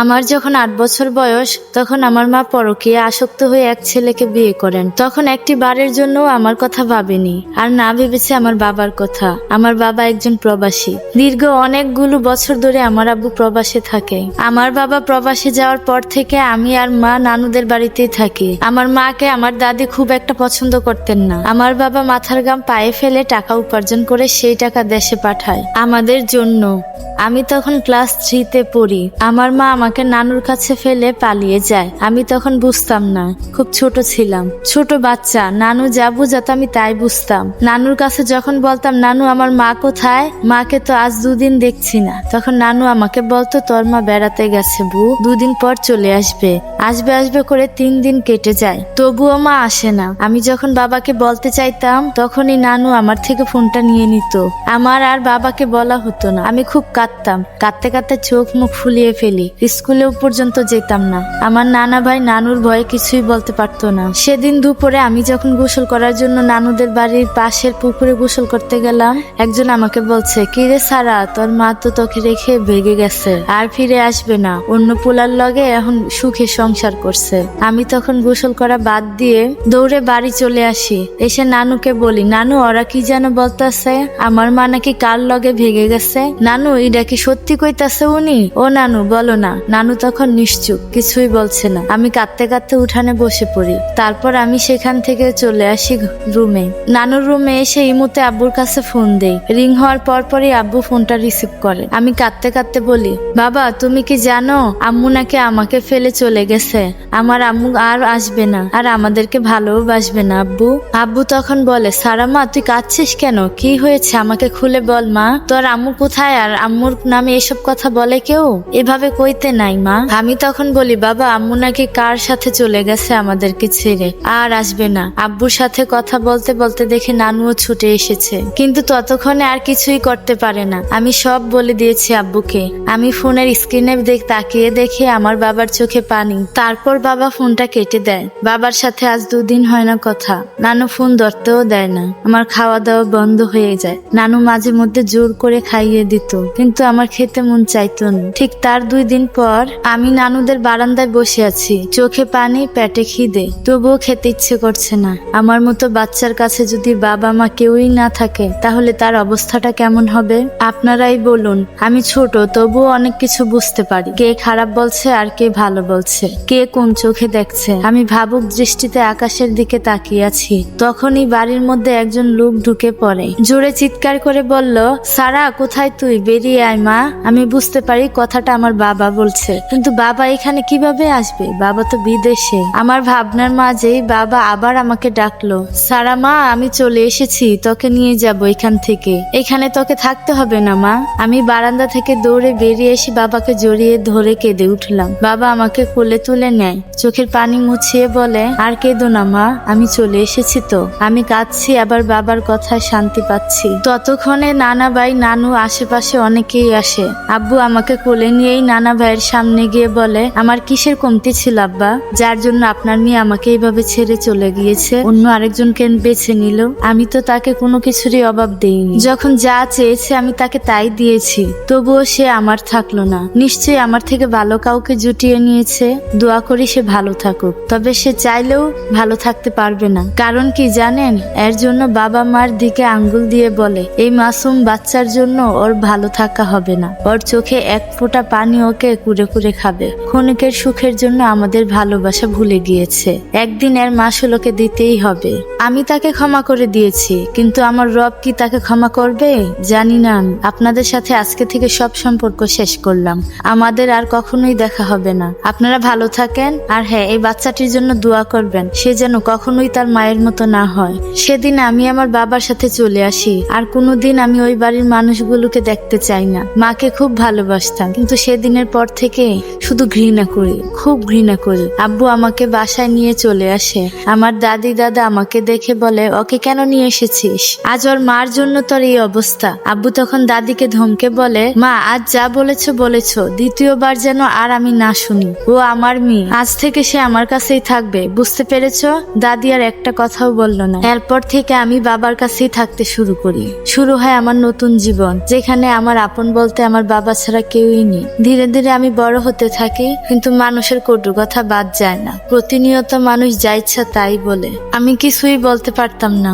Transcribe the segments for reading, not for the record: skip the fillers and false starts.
আমার যখন 8 বছর বয়স তখন আমার মা পরকীয়া আসক্ত হয়ে এক ছেলেকে বিয়ে করেন। তখন একটি বারের জন্য আমার কথা ভাবেনি, আর না ভেবেছে আমার বাবার কথা। আমার বাবা একজন প্রবাসী। দীর্ঘ অনেকগুলো বছর ধরে আমার আব্বু প্রবাসে থাকে। আমার বাবা প্রবাসে যাওয়ার পর থেকে আমি আর মা নানুদের বাড়িতেই থাকি। আমার মাকে আমার দাদি খুব একটা পছন্দ করতেন না। আমার বাবা মাথার ঘাম পায়ে ফেলে টাকা উপার্জন করে সেই টাকা দেশে পাঠায় আমাদের জন্য। আমি তখন ক্লাস 3-তে পড়ি। আমার মা আমাকে নানুর কাছে ফেলে পালিয়ে যায়। আমি তখন বুঝতাম না, খুব ছোট ছিলাম, ছোট বাচ্চা। নানু যা বুঝাতো আমি তাই বুঝতাম। নানুর কাছে যখন বলতাম, নানু আমার মা কোথায়, মাকে তো আজ 2 দিন দেখছি না, তখন নানু আমাকে বলতো, তোর মা বেড়াতে গেছে বউ, 2 দিন পর চলে আসবে। আসবে আসবে করে 3 দিন কেটে যায়, তবুও মা আসে না। আমি যখন বাবাকে বলতে চাইতাম তখনই নানু আমার থেকে ফোনটা নিয়ে নিত। আমার আর বাবাকে বলা হতো না। আমি খুব কাঁদতাম, কাঁদতে কাঁদতে চোখ মুখ ফুলিয়ে ফেলি। স্কুলেও পর্যন্ত যেতাম না। আমার নানা ভাই নানুর ভয়ে কিছুই বলতে পারতো না। সেদিন দুপুরে আমি যখন গোসল করার জন্য নানুদের বাড়ির পাশের পুকুরে গোসল করতে গেলাম, একজন আমাকে বলছে, কি রে সারা, তোর মা তো তোকে রেখে ভেগে গেছে, আর ফিরে আসবে না, অন্য পোলার লগে এখন সুখে সংসার করছে। আমি তখন গোসল করা বাদ দিয়ে দৌড়ে বাড়ি চলে আসি। এসে নানুকে বলি, নানু ওরা কি যেন বলতেছে, আমার মা নাকি কার লগে ভেগে গেছে। নানু এটা কি সত্যি কইতাছে উনি? ও নানু বলো না। নানু তখন নিশ্চুপ, কিছুই বলছে না। আমি কাঁদতে কাঁদতে উঠানে বসে পড়ি। তারপর আমি সেখান থেকে চলে আসি রুমে। নানুর রুমে এসে ইমুতে আব্বুর কাছে ফোন দেই। রিং হওয়ার পরপরই আব্বু ফোনটা রিসিভ করে। আমি কাঁদতে কাঁদতে বলি, বাবা তুমি কি জানো আম্মু নাকি আমাকে ফেলে চলে গেছে, আমার আম্মু আর আসবে না, আর আমাদেরকে ভালোবাসবে না আব্বু। আব্বু তখন বলে, সারা মা তুই কাঁদছিস কেন, কি হয়েছে আমাকে খুলে বল মা, তোর আম্মু কোথায়, আর আম্মুর নামে এসব কথা বলে কেউ, এভাবে কইতে নাই মা। আমি তখন বলি, বাবা আম্মু নাকি কার সাথে চলে গেছে আমাদেরকে ছেড়ে, আর আসবে না। আব্বুর সাথে কথা বলতে বলতে দেখে নানুও ছুটে এসেছে, কিন্তু ততক্ষণে আর কিছুই করতে পারে না। আমি সব বলে দিয়েছি আব্বুকে। আমি ফোনের স্ক্রিনে তাকিয়ে দেখে আমার বাবার চোখে পানি। তারপর বাবা ফোনটা কেটে দেয়। বাবার সাথে আজ 2 দিন হয় না কথা। নানু ফোন ধরতেও দেয় না। আমার খাওয়া দাওয়া বন্ধ হয়ে যায়। নানু মাঝে মধ্যে জোর করে খাইয়ে দিত, কিন্তু আমার খেতে মন চাইতো না। ঠিক তার 2 দিন পর আমি নানুদের বারান্দায় বসে আছি, চোখে পানি, পেটে খিদে, তবুও খেতে ইচ্ছে করছে না। আমার মতো বাচ্চার কাছে যদি বাবা মা কেউই না থাকে, তাহলে তার অবস্থাটা কেমন হবে আপনারাই বলুন। আমি ছোট, তবুও অনেক কিছু বুঝতে পারি, কে খারাপ বলছে আর কে ভালো বলছে, কে কোন চোখে দেখছে। আমি ভাবুক দৃষ্টিতে আকাশের দিকে তাকিয়ে আছি। তখনই বাড়ির মধ্যে একজন লোক ঢুকে পড়ে। জোরে চিৎকার করে বলল, সারা কোথায় তুই, বেরিয়ে আয় মা। আমি বুঝতে পারি কথাটা আমার বাবা বলছে, কিন্তু বাবা এখানে কিভাবে আসবে, বাবা তো বিদেশে। আমার ভাবনার মাঝেই বাবা আবার আমাকে ডাকলো, সারা মা আমি চলে এসেছি, তোকে নিয়ে যাব এখান থেকে, এখানে তোকে থাকতে হবে না মা। আমি বারান্দা থেকে দৌড়ে বেরিয়ে এসে বাবাকে জড়িয়ে ধরে কেঁদে উঠলাম। বাবা আমাকে কোলে তুলে নেয়, চোখের পানি মুছিয়ে বলে, আর কেঁদো না মা, আমি চলে এসেছি তো। আমি কাঁদছি, আবার বাবার কথায় শান্তি পাচ্ছি। ততক্ষণে নানা ভাই নানু আশেপাশে অনেকেই আসে। আব্বু আমাকে কোলে নিয়েই নানা ভাইয়ের সামনে গিয়ে বলে, আমার কিসের কমতি ছিল আব্বা, যার জন্য আপনার মেয়ে আমাকে এইভাবে ছেড়ে চলে গিয়েছে, অন্য আরেকজনকে বেছে নিল। আমি তো তাকে কোনো কিছুরই অভাব দেইনি, যখন যা চেয়েছে আমি তাকে তাই দিয়েছি, তবুও সে আমার থাকলো না। নিশ্চয়ই আমার থেকে ভালো কাউকে জুটিয়ে নিয়েছে। দোয়া করি সে ভালো থাকুক, তবে সে চাইলেও ভালো থাকতে পারবে না। কারণ কি জানেন, এর জন্য বাবা মার দিকে আঙ্গুল দিয়ে বলে, এই মাসুম বাচ্চার জন্য ওর ভালো থাকা হবে না, ওর চোখে এক ফোঁটা পানি ওকে কুরে কুরে খাবে। ক্ষণিকের সুখের জন্য আমাদের ভালোবাসা ভুলে গিয়েছে, একদিন এর মাসুল ওকে দিতেই হবে। আমি তাকে ক্ষমা করে দিয়েছি, কিন্তু আমার রব কি তাকে ক্ষমা করবে জানি না। আমি আপনাদের সাথে আজকে থেকে সব সম্পর্ক শেষ করলাম, আমাদের আর কখনোই দেখা হবে না। আপনারা ভালো থাকেন, আর হ্যাঁ, এই বাচ্চাটির জন্য দোয়া করবেন, সে যেন কখনোই তার মায়ের মতো না হয়। সেদিন আমি আমার বাবার সাথে চলে আসি, আর কোনোদিন আমি ওই বাড়ির মানুষগুলোকে দেখতে চাই না। মাকে খুব ভালোবাসতাম, কিন্তু সেদিনের পর থেকে শুধু ঘৃণা করি, খুব ঘৃণা করি। আব্বু আমাকে বাসায় নিয়ে চলে আসে। আমার দাদি দাদা আমাকে দেখে বলে, ওকে কেন নিয়ে এসেছিস, আজ ওর মার জন্য তোর এই অবস্থা। আব্বু তখন দাদিকে ধমকে বলে, মা আজ যা বলেছো বলেছো, দ্বিতীয়বার যেন আর আমি না শুনি। ও আমার মেয়ে, আজ থেকে সে আমার কাছেই থাকবে, বুঝতে পেরেছো? দাদি আর একটা কথাও বলল না। এরপর থেকে আমি বাবার কাছেই থাকতে শুরু করি। শুরু হয় আমার নতুন জীবন, যেখানে আমার আপন বলতে আমার বাবা ছাড়া কেউই নেই। ধীরে ধীরে আমি আমি বড় হতে থাকি, কিন্তু মানুষের কটু কথা বাদ যায় না। প্রতিনিয়ত মানুষ যা ইচ্ছা তাই বলে। আমি কিছুই বলতে পারতাম না।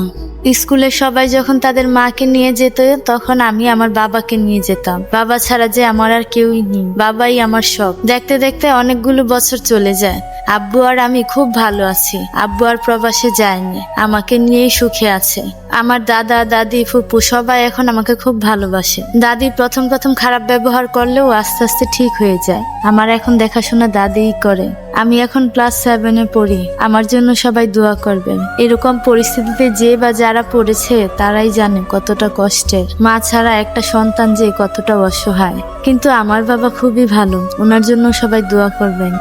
স্কুলে সবাই যখন তাদের মাকে নিয়ে যেত, তখন আমি আমার বাবাকে নিয়ে যেতাম। বাবা ছাড়া যে আমার আর কেউই নেই, বাবাই আমার সব। দেখতে দেখতে অনেকগুলো বছর চলে যায়। আব্বু আর আমি খুব ভালো আছি। আব্বু আর প্রবাসে যায়নি, আমাকে নিয়েই সুখে আছে। আমার দাদা, দাদি, ফুপু সবাই এখন আমাকে খুব ভালোবাসে। দাদি প্রথম প্রথম খারাপ ব্যবহার করলেও আস্তে আস্তে ঠিক হয়ে যায়। আমার এখন দেখাশোনা দাদিই করে। আমি এখন ক্লাস 7-এ পড়ি। আমার জন্য সবাই দোয়া করবেন। এরকম পরিস্থিতিতে যে বা যারা পড়েছে তারাই জানে কতটা কষ্টের। মা ছাড়া একটা সন্তান যে কতটা অসহায়। কিন্তু আমার বাবা খুবই ভালো, ওনার জন্য সবাই দোয়া করবেন।